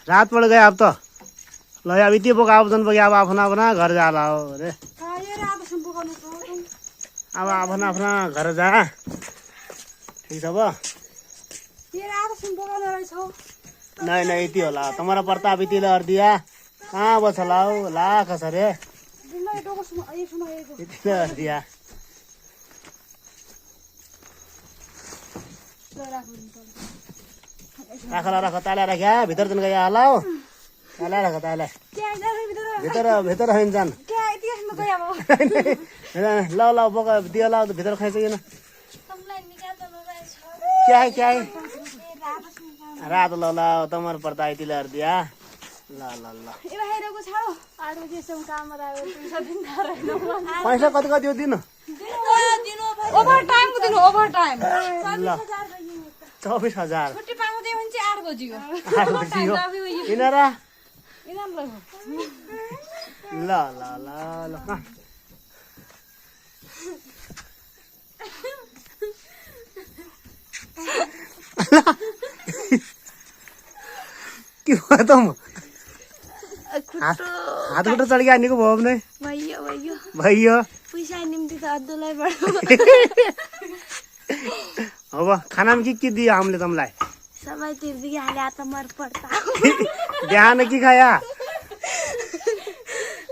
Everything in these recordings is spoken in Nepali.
रात पड़ गया अब तो ल अब यति बोका आउँछन् बोकी अब आफ्ना आफ्ना घर जाला हो अरे अब आफ्ना आफ्ना घर जा ठिक छ अब नहीं नहीं यति होला तुम्हारा प्रताप यति ल अर्दिया कहाँ बछ ला हो लाख छ रे यति ल अर्दिया राख ताल्या राख्या भित्र जन गया होला हो ताल्या राख ताल्या भित्र हैन जान ल ल बोका दियो ल भित्र खाइसकिन क्या है रात ल ल तमर पर्दा यति ल अर्दिया ल ल ल पैसा कति कति हो दिनु ओभर टाइम ल 24,000 छुट्टी पाउँदै हुन्छ 8 बजी हो इनारा इनाम ल ल ल ल के भयो त म हात खुट्टा चढ गया निको भयो भने भइयो पैसा निम्ति त अद्दुलाई बढ्यो अब खानामा के दियो हामीले तमलाई सबै तिर्दिकी हाले आता मर पर्ता बिहान के खाया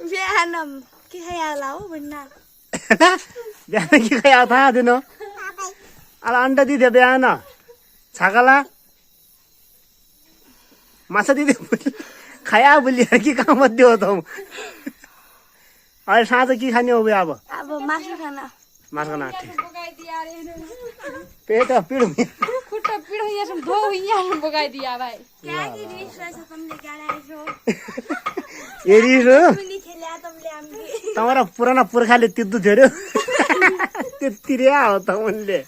बिहान के खाया होला हो भन्ना बिहान के खाया थाहा थिएन अला अन्डा दिथ्यो बिहान छाकाला माछा दिथ्यो खाया बोलिएर के काम दियो त अहिले साँझ के खाने हो अब मासु खाना खाना पेट पिडो खुट्टा पिडो यहाँ धो यहाँ बगाइदिया भाइ ये रिस हो तमरा पुराना पुर्खाले तिर्दु थियो रे त्यति रे हो त उनले